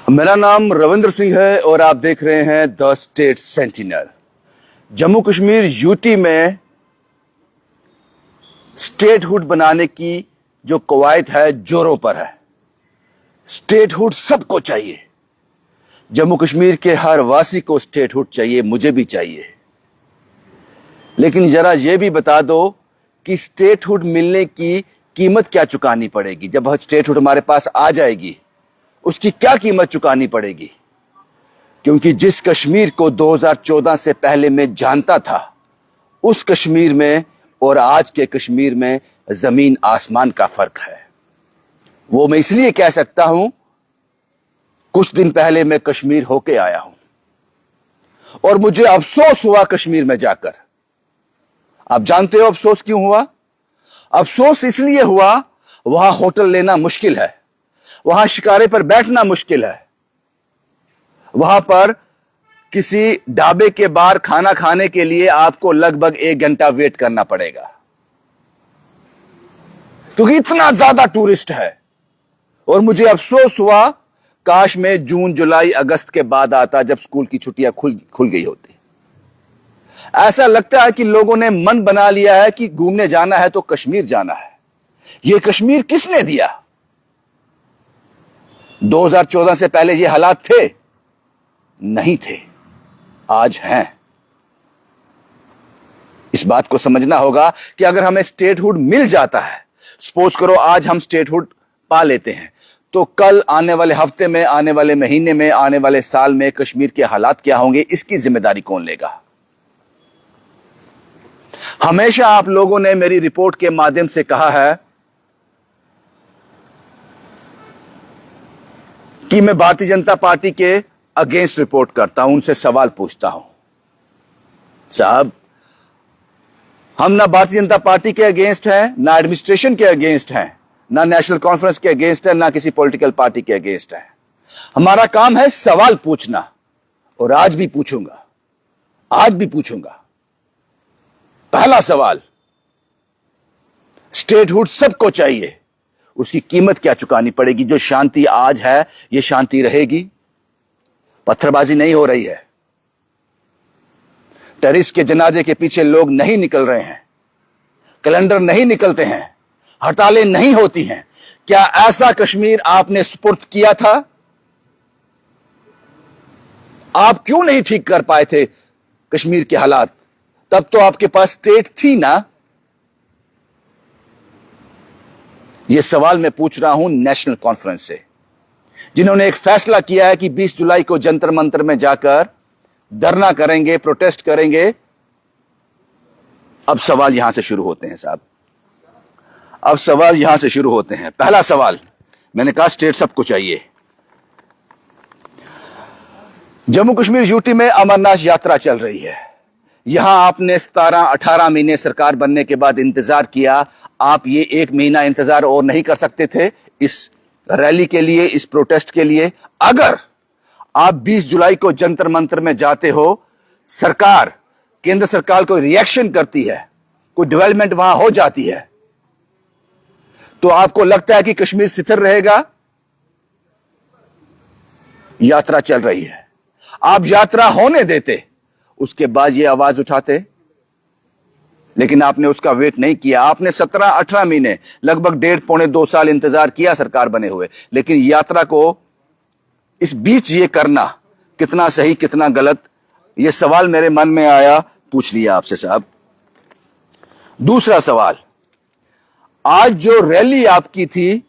मेरा नाम रविंद्र सिंह है और आप देख रहे हैं the state sentinel. Jammu Kashmir UT में स्टेटहुड बनाने की जो कवायद है जोरों पर है। स्टेटहुड सबको चाहिए, जम्मू कश्मीर के हर वासी को स्टेटहुड चाहिए, मुझे भी चाहिए। लेकिन जरा यह भी बता दो कि स्टेटहुड मिलने की कीमत क्या चुकानी पड़ेगी। जब स्टेटहुड हमारे पास आ जाएगी उसकी क्या कीमत चुकानी पड़ेगी, क्योंकि जिस कश्मीर को 2014 से पहले मैं जानता था, उस कश्मीर में और आज के कश्मीर में जमीन आसमान का फर्क है। वो मैं इसलिए कह सकता हूं, कुछ दिन पहले मैं कश्मीर होके आया हूं और मुझे अफसोस हुआ कश्मीर में जाकर। आप जानते हो अफसोस क्यों हुआ? अफसोस इसलिए हुआ, वहां होटल लेना मुश्किल है, वहां शिकारे पर बैठना मुश्किल है, वहां पर किसी ढाबे के बाहर खाना खाने के लिए आपको लगभग 1 घंटा वेट करना पड़ेगा, क्योंकि इतना ज्यादा टूरिस्ट है। और मुझे अफसोस हुआ, काश मैं जून जुलाई अगस्त के बाद आता, जब स्कूल की छुट्टियां खुल गई होती। ऐसा लगता है कि लोगों ने मन बना लिया है कि घूमने जाना है तो कश्मीर जाना है। यह कश्मीर किसने दिया? 2014 से पहले ये हालात थे? नहीं थे, आज हैं। इस बात को समझना होगा कि अगर हमें स्टेटहुड मिल जाता है, सपोज करो आज हम स्टेटहुड पा लेते हैं, तो कल आने वाले हफ्ते में, आने वाले महीने में, आने वाले साल में कश्मीर के हालात क्या होंगे, इसकी जिम्मेदारी कौन लेगा? हमेशा आप लोगों ने मेरी रिपोर्ट के माध्यम से कहा है कि मैं भारतीय जनता पार्टी के अगेंस्ट रिपोर्ट करता हूं, उनसे सवाल पूछता हूं। साहब, हम ना भारतीय जनता पार्टी के अगेंस्ट हैं, ना एडमिनिस्ट्रेशन के अगेंस्ट हैं, ना नेशनल कॉन्फ्रेंस के अगेंस्ट है, ना किसी पॉलिटिकल पार्टी के अगेंस्ट है। हमारा काम है सवाल पूछना, और आज भी पूछूंगा, आज भी पूछूंगा। पहला सवाल, स्टेटहुड सबको चाहिए, उसकी कीमत क्या चुकानी पड़ेगी? जो शांति आज है, यह शांति रहेगी? पत्थरबाजी नहीं हो रही है, टेररिस्ट के जनाजे के पीछे लोग नहीं निकल रहे हैं, कैलेंडर नहीं निकलते हैं, हड़तालें नहीं होती हैं। क्या ऐसा कश्मीर आपने सुपुर्द किया था? आप क्यों नहीं ठीक कर पाए थे कश्मीर के हालात? तब तो आपके पास स्टेट थी ना। यह सवाल मैं पूछ रहा हूं नेशनल कॉन्फ्रेंस से, जिन्होंने एक फैसला किया है कि 20 जुलाई को जंतर मंतर में जाकर धरना करेंगे, प्रोटेस्ट करेंगे। अब सवाल यहां से शुरू होते हैं साहब, अब सवाल यहां से शुरू होते हैं। पहला सवाल, मैंने कहा स्टेट सबको चाहिए। जम्मू कश्मीर यूटी में अमरनाथ यात्रा चल रही है। यहां आपने 17-18 महीने सरकार बनने के बाद इंतजार किया। आप ये 1 महीना इंतजार और नहीं कर सकते थे इस रैली के लिए, इस प्रोटेस्ट के लिए? अगर आप 20 जुलाई को जंतर मंतर में जाते हो, सरकार, केंद्र सरकार कोई रिएक्शन करती है, कोई डेवलपमेंट वहां हो जाती है, तो आपको लगता है कि कश्मीर स्थिर रहेगा? यात्रा चल रही है, आप यात्रा होने देते, उसके बाद ये आवाज उठाते। लेकिन आपने उसका वेट नहीं किया। आपने 17-18 महीने, लगभग 1.5-2 साल इंतजार किया सरकार बने हुए, लेकिन यात्रा को इस बीच ये करना कितना सही, कितना गलत, ये सवाल मेरे मन में आया, पूछ लिया आपसे साहब। दूसरा सवाल, आज जो रैली आपकी थी,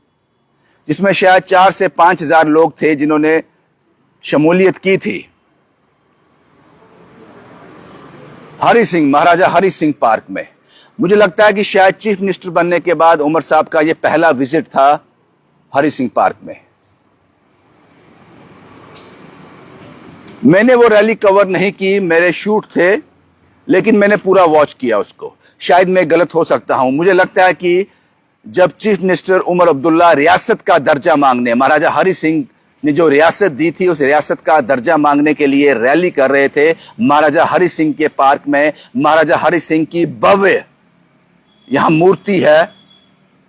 जिसमें शायद 4 से 5 हजार लोग थे जिन्होंने शमूलियत की थी, हरि सिंह, महाराजा हरि सिंह पार्क में, मुझे लगता है कि शायद चीफ मिनिस्टर बनने के बाद उमर साहब का यह पहला विजिट था हरि सिंह पार्क में। मैंने वो रैली कवर नहीं की, मेरे शूट थे, लेकिन मैंने पूरा वॉच किया उसको। शायद मैं गलत हो सकता हूं। मुझे लगता है कि जब चीफ मिनिस्टर उमर अब्दुल्ला रियासत का दर्जा मांगने, महाराजा हरि सिंह ने जो रियासत दी थी, उस रियासत का दर्जा मांगने के लिए रैली कर रहे थे महाराजा हरि सिंह के पार्क में, महाराजा हरि सिंह की भव्य यहां मूर्ति है,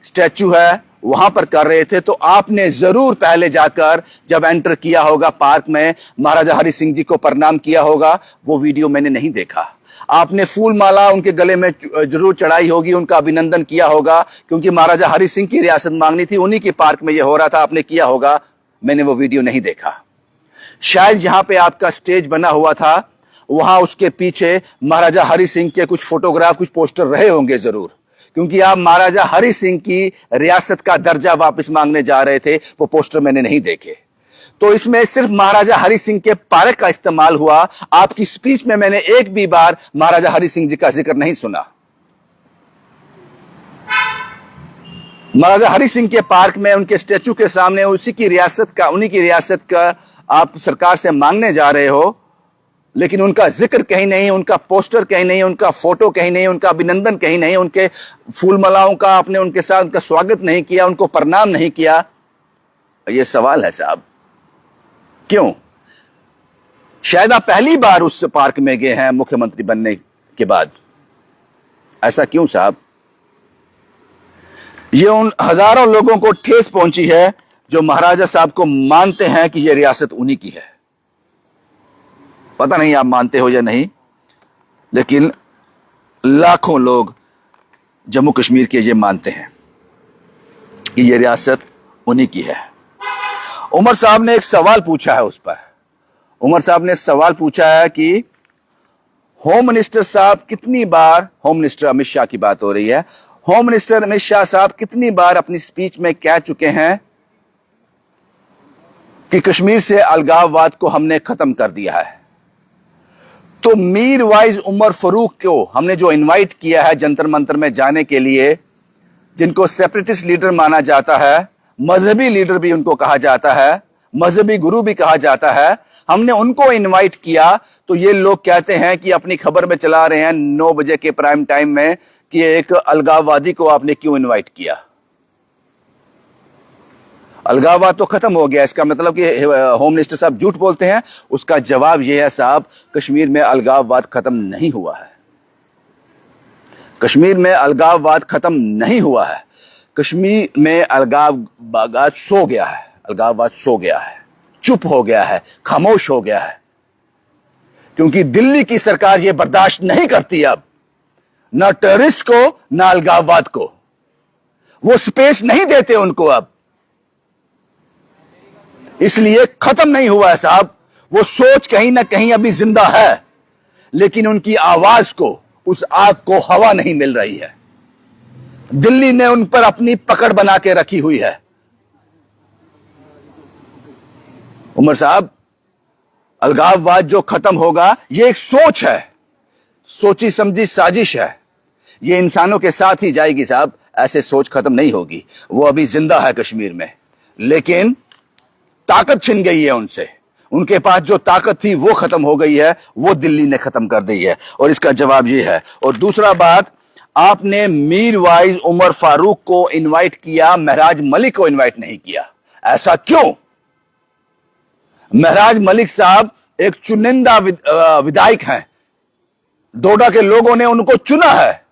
स्टैचू है, वहां पर कर रहे थे, तो आपने जरूर पहले जाकर जब एंटर किया होगा पार्क में महाराजा हरि सिंह जी को प्रणाम किया होगा। वो वीडियो मैंने नहीं देखा। आपने फूल माला उनके गले में जरूर चढ़ाई होगी, उनका अभिनंदन किया होगा, क्योंकि महाराजा हरि सिंह की रियासत मांगनी थी, उन्हीं के पार्क में यह हो रहा था, आपने किया होगा। मैंने वो वीडियो नहीं देखा। शायद जहां पे आपका स्टेज बना हुआ था, वहां उसके पीछे महाराजा हरि सिंह के कुछ फोटोग्राफ, कुछ पोस्टर रहे होंगे जरूर, क्योंकि आप महाराजा हरि सिंह की रियासत का दर्जा वापस मांगने जा रहे थे। वो पोस्टर मैंने नहीं देखे। तो इसमें सिर्फ महाराजा हरि सिंह के पार्क का इस्तेमाल हुआ। आपकी स्पीच में मैंने एक भी बार महाराजा हरि सिंह जी का जिक्र नहीं सुना। महाराजा हरि सिंह के पार्क में उनके स्टैचू के सामने उसी की रियासत का, उन्हीं की रियासत का आप सरकार से मांगने जा रहे हो, लेकिन उनका जिक्र कहीं नहीं, उनका पोस्टर कहीं नहीं, उनका फोटो कहीं नहीं, उनका अभिनंदन कहीं नहीं, उनके फूल मालाओं का आपने उनके साथ उनका स्वागत नहीं किया, उनको प्रणाम नहीं किया। यह सवाल है साहब, क्यों? शायद आप पहली बार उस पार्क में गए हैं मुख्यमंत्री बनने के बाद। ऐसा क्यों साहब? ये उन हजारों लोगों को ठेस पहुंची है जो महाराजा साहब को मानते हैं कि यह रियासत उन्हीं की है। पता नहीं आप मानते हो या नहीं, लेकिन लाखों लोग जम्मू कश्मीर के ये मानते हैं कि यह रियासत उन्हीं की है। उमर साहब ने एक सवाल पूछा है, उस पर उमर साहब ने सवाल पूछा है कि होम मिनिस्टर साहब कितनी बार, होम मिनिस्टर अमित शाह की बात हो रही है, होम मिनिस्टर अमित शाह साहब कितनी बार अपनी स्पीच में कह चुके हैं कि कश्मीर से अलगाववाद को हमने खत्म कर दिया है। तो मीर वाइज उमर फारूक को हमने जो इनवाइट किया है जंतर मंतर में जाने के लिए, जिनको सेपरेटिस्ट लीडर माना जाता है, मजहबी लीडर भी उनको कहा जाता है, मजहबी गुरु भी कहा जाता है, हमने उनको इनवाइट किया, तो ये लोग कहते हैं कि अपनी खबर में चला रहे हैं 9 बजे के प्राइम टाइम में कि एक अलगाववादी को आपने क्यों इनवाइट किया। अलगाववाद तो खत्म हो गया, इसका मतलब कि होम मिनिस्टर साहब झूठ बोलते हैं। उसका जवाब यह है साहब, कश्मीर में अलगाववाद खत्म नहीं हुआ है। कश्मीर में अलगाववाद खत्म नहीं हुआ है। कश्मीर में अलगाववाद सो गया है, अलगाववाद सो गया है, चुप हो गया है, खामोश हो गया है, क्योंकि दिल्ली की सरकार यह बर्दाश्त नहीं करती अब, ना टेररिस्ट को ना अलगाववाद को। वो स्पेस नहीं देते उनको अब, इसलिए खत्म नहीं हुआ है साहब। वो सोच कहीं ना कहीं अभी जिंदा है, लेकिन उनकी आवाज को, उस आग को हवा नहीं मिल रही है। दिल्ली ने उन पर अपनी पकड़ बना के रखी हुई है। उमर साहब, अलगाववाद जो खत्म होगा, यह एक सोच है, सोची समझी साजिश है। यह इंसानों के साथ ही जाएगी साहब, ऐसे सोच खत्म नहीं होगी। वो अभी जिंदा है कश्मीर में, लेकिन ताकत छिन गई है उनसे। उनके पास जो ताकत थी वो खत्म हो गई है, वो दिल्ली ने खत्म कर दी है, और इसका जवाब ये है। और दूसरा बात, आपने मीर वाइज उमर फारूक को इनवाइट किया, महराज मलिक को इनवाइट नहीं किया। ऐसा क्यों? महराज मलिक साहब एक चुनिंदा विधायक हैं, डोडा के लोगों ने उनको चुना है,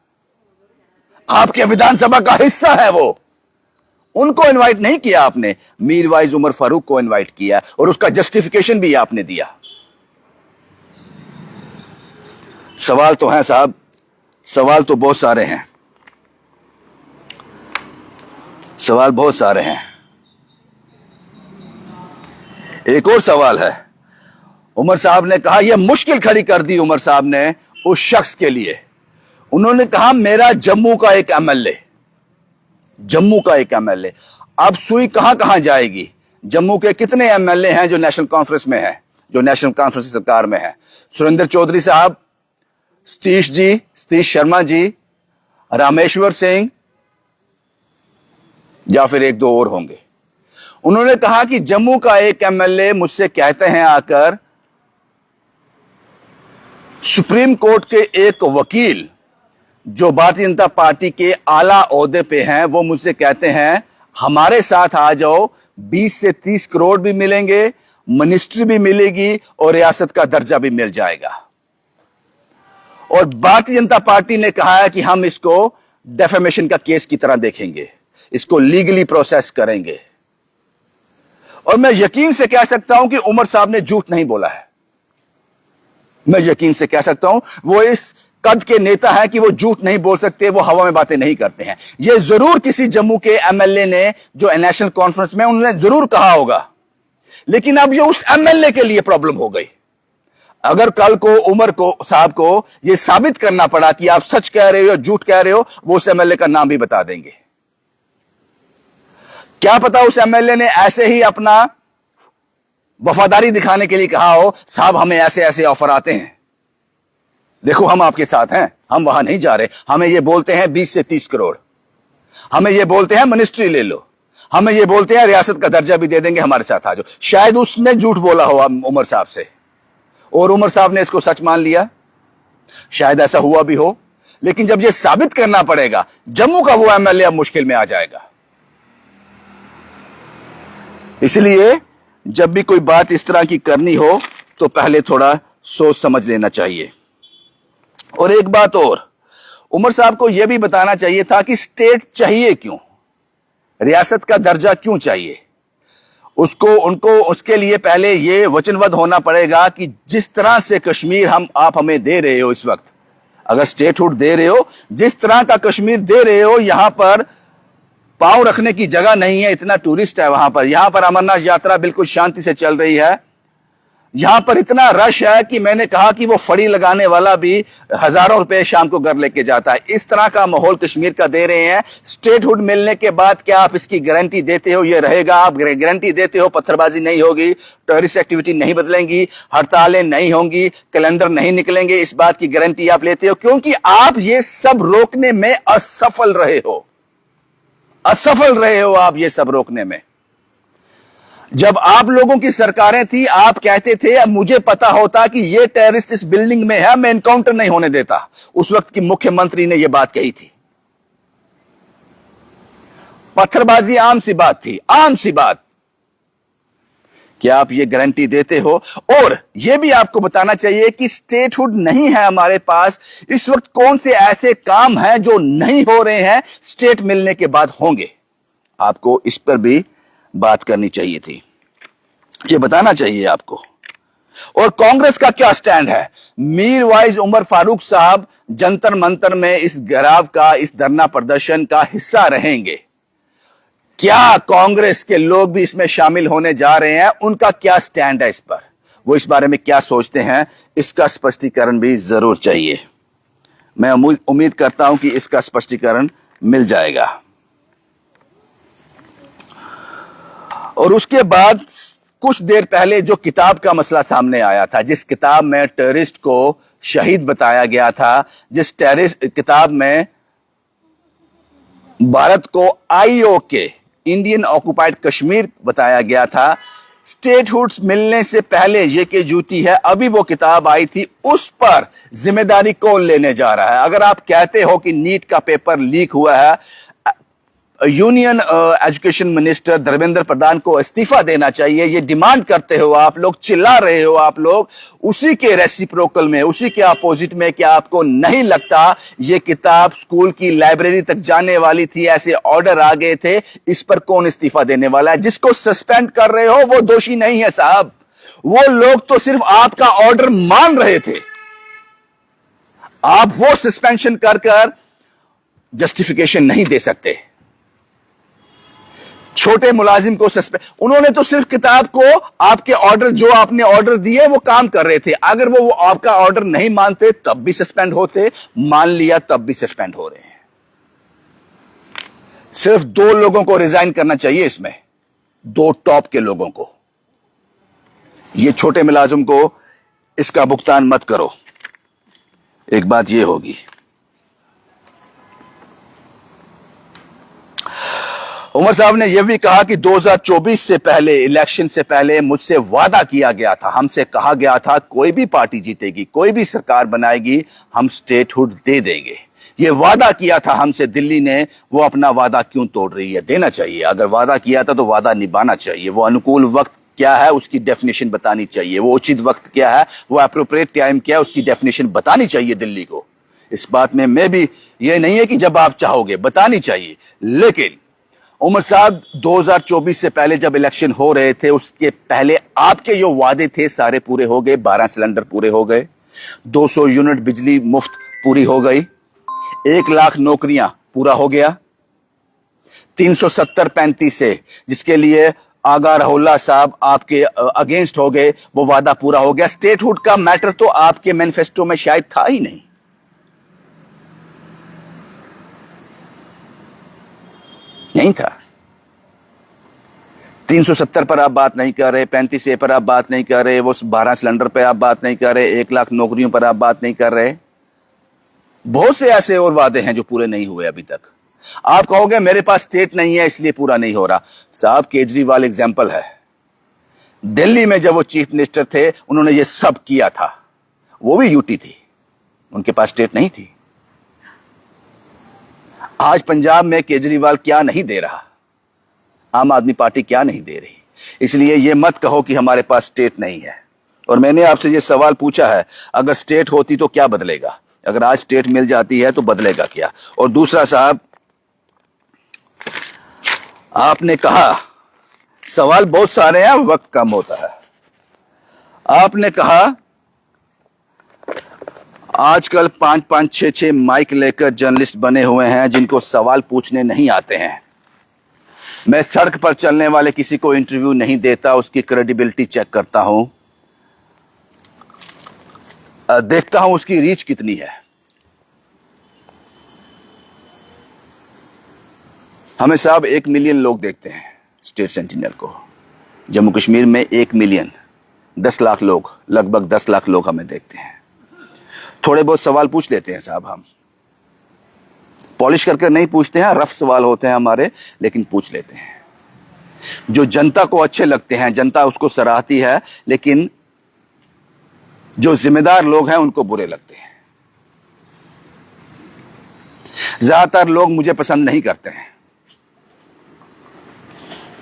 आपके विधानसभा का हिस्सा है वो। उनको इनवाइट नहीं किया आपने, मीर वाइज उमर फारूक को इनवाइट किया, और उसका जस्टिफिकेशन भी आपने दिया। सवाल तो हैं साहब, सवाल तो बहुत सारे हैं, सवाल बहुत सारे हैं। एक और सवाल है, उमर साहब ने कहा, यह मुश्किल खड़ी कर दी उमर साहब ने उस शख्स के लिए। उन्होंने कहा, मेरा जम्मू का एक एमएलए, जम्मू का एक एमएलए। अब सुई कहां कहां जाएगी? जम्मू के कितने एमएलए हैं जो नेशनल कॉन्फ्रेंस में हैं, जो नेशनल कॉन्फ्रेंस सरकार में हैं? सुरेंद्र चौधरी साहब, सतीश शर्मा जी, रामेश्वर सिंह, या फिर एक दो और होंगे। उन्होंने कहा कि जम्मू का एक एमएलए मुझसे कहते हैं आकर, सुप्रीम कोर्ट के एक वकील जो भारतीय जनता पार्टी के आला ओहदे पे हैं, वो मुझसे कहते हैं हमारे साथ आ जाओ, 20 से 30 करोड़ भी मिलेंगे, मिनिस्ट्री भी मिलेगी और रियासत का दर्जा भी मिल जाएगा। और भारतीय जनता पार्टी ने कहा है कि हम इसको डेफेमेशन का केस की तरह देखेंगे, इसको लीगली प्रोसेस करेंगे। और मैं यकीन से कह सकता हूं कि उमर साहब ने झूठ नहीं बोला है। मैं यकीन से कह सकता हूं वो इस कद के नेता है कि वो झूठ नहीं बोल सकते, वो हवा में बातें नहीं करते हैं। ये जरूर किसी जम्मू के एमएलए ने जो नेशनल कॉन्फ्रेंस में उन्होंने जरूर कहा होगा, लेकिन अब ये उस एमएलए के लिए प्रॉब्लम हो गई। अगर कल को उमर को साहब को यह साबित करना पड़ा कि आप सच कह रहे हो या झूठ कह रहे हो, वो उस एमएलए का नाम भी बता देंगे। क्या पता उस एमएलए ने ऐसे ही अपना वफादारी दिखाने के लिए कहा हो, साहब हमें ऐसे ऐसे ऑफर आते हैं, देखो हम आपके साथ हैं, हम वहां नहीं जा रहे, हमें ये बोलते हैं 20 से 30 करोड़, हमें ये बोलते हैं मिनिस्ट्री ले लो, हमें ये बोलते हैं रियासत का दर्जा भी दे देंगे, हमारे साथ आ जाओ। शायद उसने झूठ बोला हो उमर साहब से और उमर साहब ने इसको सच मान लिया, शायद ऐसा हुआ भी हो। लेकिन जब यह साबित करना पड़ेगा, जम्मू का वो एमएलए अब मुश्किल में आ जाएगा। इसलिए जब भी कोई बात इस तरह की करनी हो तो पहले थोड़ा सोच समझ लेना चाहिए। और एक बात और, उमर साहब को यह भी बताना चाहिए था कि स्टेट चाहिए क्यों, रियासत का दर्जा क्यों चाहिए। उनको उसके लिए पहले यह वचनबद्ध होना पड़ेगा कि जिस तरह से कश्मीर आप हमें दे रहे हो इस वक्त, अगर स्टेटहुड दे रहे हो, जिस तरह का कश्मीर दे रहे हो, यहां पर पांव रखने की जगह नहीं है, इतना टूरिस्ट है वहां पर। यहां पर अमरनाथ यात्रा बिल्कुल शांति से चल रही है, यहां पर इतना रश है कि मैंने कहा कि वो फड़ी लगाने वाला भी हजारों रुपए शाम को घर लेके जाता है। इस तरह का माहौल कश्मीर का दे रहे हैं। स्टेटहुड मिलने के बाद क्या आप इसकी गारंटी देते हो ये रहेगा? आप गारंटी देते हो पत्थरबाजी नहीं होगी, टेररिस्ट एक्टिविटी नहीं बदलेंगी, हड़तालें नहीं होंगी, कैलेंडर नहीं निकलेंगे, इस बात की गारंटी आप लेते हो? क्योंकि आप ये सब रोकने में असफल रहे हो, असफल रहे हो आप ये सब रोकने में। जब आप लोगों की सरकारें थी, आप कहते थे मुझे पता होता कि ये टेररिस्ट इस बिल्डिंग में है, मैं एनकाउंटर नहीं होने देता। उस वक्त की मुख्यमंत्री ने यह बात कही थी। पत्थरबाजी आम सी बात थी, आम सी बात। क्या आप ये गारंटी देते हो? और यह भी आपको बताना चाहिए कि स्टेटहुड नहीं है हमारे पास इस वक्त। कौन से ऐसे काम हैं जो नहीं हो रहे हैं, स्टेट मिलने के बाद होंगे? आपको इस पर भी बात करनी चाहिए थी, ये बताना चाहिए आपको। और कांग्रेस का क्या स्टैंड है? मीरवाइज उमर फारूक साहब जंतर मंतर में इस घेराव का, इस धरना प्रदर्शन का हिस्सा रहेंगे। क्या कांग्रेस के लोग भी इसमें शामिल होने जा रहे हैं? उनका क्या स्टैंड है इस पर? वो इस बारे में क्या सोचते हैं, इसका स्पष्टीकरण भी जरूर चाहिए। मैं उम्मीद करता हूं कि इसका स्पष्टीकरण मिल जाएगा। और उसके बाद कुछ देर पहले जो किताब का मसला सामने आया था, जिस किताब में टेररिस्ट को शहीद बताया गया था, जिस टेररिस्ट किताब में भारत को आईओके, इंडियन ऑक्युपाइड कश्मीर बताया गया था, स्टेटहुड्स मिलने से पहले ये के जूती है, अभी वो किताब आई थी, उस पर जिम्मेदारी कौन लेने जा रहा है? अगर आप कहते हो कि नीट का पेपर लीक हुआ है, union education minister Dharmendra Pradhan को इस्तीफा देना चाहिए, ये डिमांड करते हो आप लोग, चिल्ला रहे हो आप लोग, उसी के रेसिप्रोकल में, उसी के अपोजिट में क्या आपको नहीं लगता ये किताब स्कूल की लाइब्रेरी तक जाने वाली थी? ऐसे ऑर्डर आ गए थे, इस पर कौन इस्तीफा देने वाला है? जिसको सस्पेंड कर रहे हो वो दोषी नहीं है साहब, वो लोग तो सिर्फ आपका ऑर्डर मान रहे थे। आप वो सस्पेंशन कर जस्टिफिकेशन नहीं दे सकते। छोटे मुलाजिम को सस्पेंड, उन्होंने तो सिर्फ किताब को, आपके ऑर्डर जो आपने ऑर्डर दिए वो काम कर रहे थे। अगर वो आपका ऑर्डर नहीं मानते तब भी सस्पेंड होते, मान लिया तब भी सस्पेंड हो रहे हैं। सिर्फ 2 लोगों को रिजाइन करना चाहिए इसमें, 2 टॉप के लोगों को। ये छोटे मुलाजिम को इसका भुगतान मत करो। एक बात ये होगी। उमर साहब ने यह भी कहा कि 2024 से पहले, इलेक्शन से पहले मुझसे वादा किया गया था, हमसे कहा गया था कोई भी पार्टी जीतेगी, कोई भी सरकार बनाएगी, हम स्टेटहुड दे देंगे। यह वादा किया था हमसे दिल्ली ने, वो अपना वादा क्यों तोड़ रही है? देना चाहिए। अगर वादा किया था तो वादा निभाना चाहिए। वो अनुकूल वक्त क्या है उसकी डेफिनेशन बतानी चाहिए, वो उचित वक्त क्या है, वो एप्रोप्रिएट टाइम क्या है उसकी डेफिनेशन बतानी चाहिए दिल्ली को। इस बात में मैं भी, ये नहीं है कि जब आप चाहोगे, बतानी चाहिए। लेकिन उमर साहब 2024 से पहले जब इलेक्शन हो रहे थे, उसके पहले आपके जो वादे थे सारे पूरे हो गए। 12 सिलेंडर पूरे हो गए, 200 यूनिट बिजली मुफ्त पूरी हो गई, 1 लाख नौकरियां पूरा हो गया, 370-35 से जिसके लिए आगा रहुल्ला साहब आपके अगेंस्ट हो गए, वो वादा पूरा हो गया। स्टेटहुड का मैटर तो आपके मैनिफेस्टो में शायद था ही नहीं, नहीं था। 370 पर आप बात नहीं कर रहे, 35 ए पर आप बात नहीं कर रहे, वो 12 सिलेंडर पे आप बात नहीं कर रहे, 1 लाख नौकरियों पर आप बात नहीं कर रहे। बहुत से ऐसे और वादे हैं जो पूरे नहीं हुए अभी तक। आप कहोगे मेरे पास स्टेट नहीं है इसलिए पूरा नहीं हो रहा। साहब, केजरीवाल एग्जाम्पल है। दिल्ली में जब वो चीफ मिनिस्टर थे, उन्होंने ये सब किया था, वो भी यूटी थी, उनके पास स्टेट नहीं थी। आज पंजाब में केजरीवाल क्या नहीं दे रहा, आम आदमी पार्टी क्या नहीं दे रही। इसलिए ये मत कहो कि हमारे पास स्टेट नहीं है। और मैंने आपसे ये सवाल पूछा है, अगर स्टेट होती तो क्या बदलेगा? अगर आज स्टेट मिल जाती है तो बदलेगा क्या? और दूसरा साहब, आपने कहा, सवाल बहुत सारे हैं, वक्त कम होता है। आपने कहा आजकल 5-5, 6-6 माइक लेकर जर्नलिस्ट बने हुए हैं जिनको सवाल पूछने नहीं आते हैं। मैं सड़क पर चलने वाले किसी को इंटरव्यू नहीं देता, उसकी क्रेडिबिलिटी चेक करता हूं, देखता हूं उसकी रीच कितनी है। हमें साहब 1 मिलियन लोग देखते हैं स्टेट सेंटिनल को। जम्मू कश्मीर में 1 मिलियन, 10 लाख लोग, लगभग 10 लाख लोग हमें देखते हैं। थोड़े बहुत सवाल पूछ लेते हैं साहब, हम पॉलिश करके नहीं पूछते हैं, रफ सवाल होते हैं हमारे, लेकिन पूछ लेते हैं। जो जनता को अच्छे लगते हैं, जनता उसको सराहती है, लेकिन जो जिम्मेदार लोग हैं उनको बुरे लगते हैं। ज्यादातर लोग मुझे पसंद नहीं करते हैं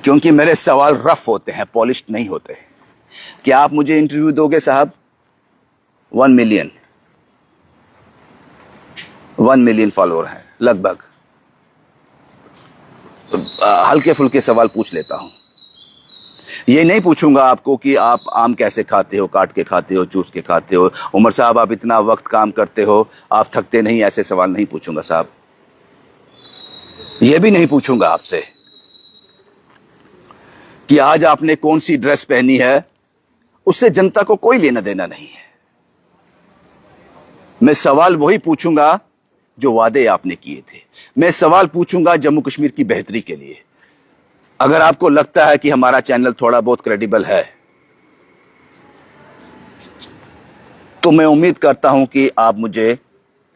क्योंकि मेरे सवाल रफ होते हैं, पॉलिश्ड नहीं होते। क्या आप मुझे इंटरव्यू दोगे साहब? 1 मिलियन फॉलोअर हैं लगभग। हल्के फुल्के सवाल पूछ लेता हूं। ये नहीं पूछूंगा आपको कि आप आम कैसे खाते हो, काट के खाते हो, चूस के खाते हो, उमर साहब आप इतना वक्त काम करते हो, आप थकते नहीं, ऐसे सवाल नहीं पूछूंगा साहब। ये भी नहीं पूछूंगा आपसे कि आज आपने कौन सी ड्रेस पहनी है, उससे जनता को कोई लेना देना नहीं है। मैं सवाल वही पूछूंगा जो वादे आपने किए थे। मैं सवाल पूछूंगा जम्मू कश्मीर की बेहतरी के लिए। अगर आपको लगता है कि हमारा चैनल थोड़ा बहुत क्रेडिबल है, तो मैं उम्मीद करता हूं कि आप मुझे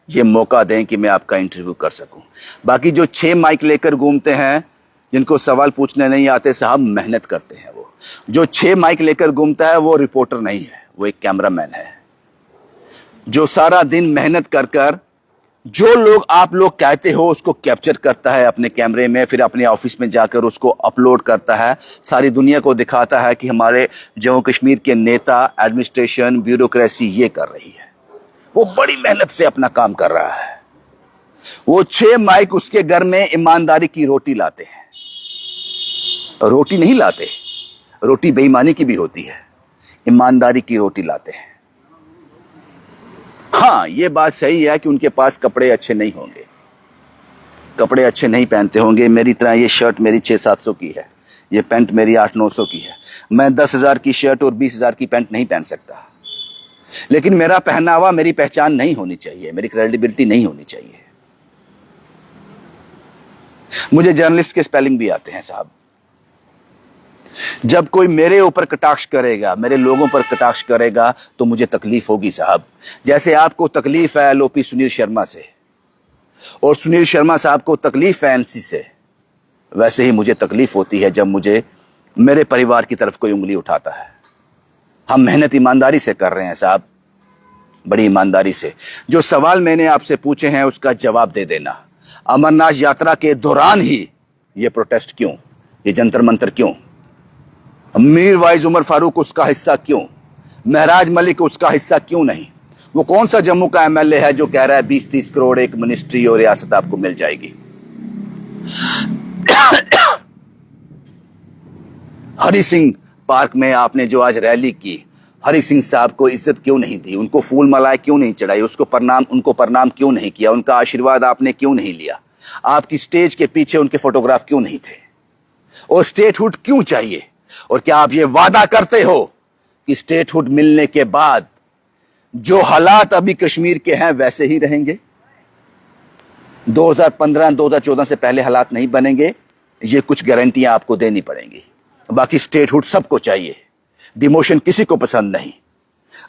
ये मौका दें कि मैं आपका इंटरव्यू कर सकूं। बाकी जो 6 माइक लेकर घूमते हैं, जिनको सवाल पूछने नहीं आते साहब, मेहनत करते हैं वो। जो 6 माइक लेकर घूमता है वो रिपोर्टर नहीं है, वो एक कैमरामैन है, जो सारा दिन मेहनत कर कर जो लोग आप लोग कहते हो उसको कैप्चर करता है अपने कैमरे में, फिर अपने ऑफिस में जाकर उसको अपलोड करता है, सारी दुनिया को दिखाता है कि हमारे जम्मू कश्मीर के नेता, एडमिनिस्ट्रेशन, ब्यूरोक्रेसी ये कर रही है। वो बड़ी मेहनत से अपना काम कर रहा है। वो 6 माइक उसके घर में ईमानदारी की रोटी लाते हैं। रोटी नहीं लाते, रोटी बेईमानी की भी होती है, ईमानदारी की रोटी लाते हैं। हाँ, ये बात सही है कि उनके पास कपड़े अच्छे नहीं होंगे, कपड़े अच्छे नहीं पहनते होंगे। मेरी तरह ये शर्ट मेरी 600-700 की है, ये पैंट मेरी 800-900 की है। मैं 10,000 की शर्ट और 20,000 की पैंट नहीं पहन सकता। लेकिन मेरा पहनावा मेरी पहचान नहीं होनी चाहिए, मेरी क्रेडिबिलिटी नहीं होनी चाहिए। मुझे जर्नलिस्ट के स्पेलिंग भी आते हैं साहब। जब कोई मेरे ऊपर कटाक्ष करेगा, मेरे लोगों पर कटाक्ष करेगा, तो मुझे तकलीफ होगी साहब। जैसे आपको तकलीफ है एलओपी सुनील शर्मा से, और सुनील शर्मा साहब को तकलीफ है एनसी से, वैसे ही मुझे तकलीफ होती है जब मुझे मेरे परिवार की तरफ कोई उंगली उठाता है। हम मेहनत ईमानदारी से कर रहे हैं साहब, बड़ी ईमानदारी से। जो सवाल मैंने आपसे पूछे हैं उसका जवाब दे देना। अमरनाथ यात्रा के दौरान ही ये प्रोटेस्ट क्यों, ये जंतर मंतर क्यों? मीर वाइज उमर फारूक उसका हिस्सा क्यों? महराज मलिक उसका हिस्सा क्यों नहीं? वो कौन सा जम्मू का एमएलए है जो कह रहा है 20-30 करोड़ एक मिनिस्ट्री और रियासत आपको मिल जाएगी? हरि सिंह पार्क में आपने जो आज रैली की, हरि सिंह साहब को इज्जत क्यों नहीं दी, उनको फूल मालाएं क्यों नहीं चढ़ाई, उनको प्रणाम क्यों नहीं किया, उनका आशीर्वाद आपने क्यों नहीं लिया, आपकी स्टेज के पीछे उनके फोटोग्राफ क्यों नहीं थे, और स्टेटहुड क्यों चाहिए? और क्या आप ये वादा करते हो कि स्टेटहुड मिलने के बाद जो हालात अभी कश्मीर के हैं वैसे ही रहेंगे? 2015-2014 से पहले हालात नहीं बनेंगे, ये कुछ गारंटियां आपको देनी पड़ेंगी। बाकी स्टेटहुड सबको चाहिए, डिमोशन किसी को पसंद नहीं।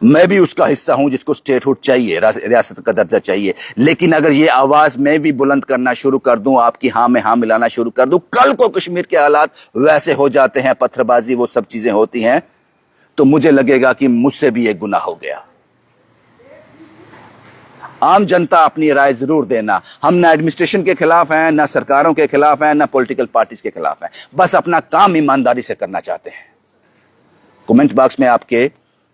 मैं भी उसका हिस्सा हूं जिसको स्टेटहुड चाहिए, रियासत का दर्जा चाहिए। लेकिन अगर ये आवाज मैं भी बुलंद करना शुरू कर दूं, आपकी हां में हां मिलाना शुरू कर दूं, कल को कश्मीर के हालात वैसे हो जाते हैं, पत्थरबाजी वो सब चीजें होती हैं, तो मुझे लगेगा कि मुझसे भी एक गुनाह हो गया। आम जनता अपनी राय जरूर देना। हम ना एडमिनिस्ट्रेशन के खिलाफ हैं, ना सरकारों के खिलाफ हैं, ना पॉलिटिकल पार्टीज के खिलाफ हैं, बस अपना काम ईमानदारी से करना चाहते हैं। कमेंट बॉक्स में आपके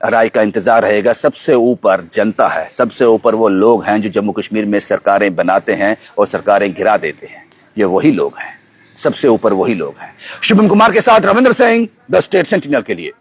राय का इंतजार रहेगा। सबसे ऊपर जनता है, सबसे ऊपर वो लोग हैं जो जम्मू कश्मीर में सरकारें बनाते हैं और सरकारें गिरा देते हैं। ये वही लोग हैं, सबसे ऊपर वही लोग हैं। शुभम कुमार के साथ Ravindra Singh, the state sentinel के लिए।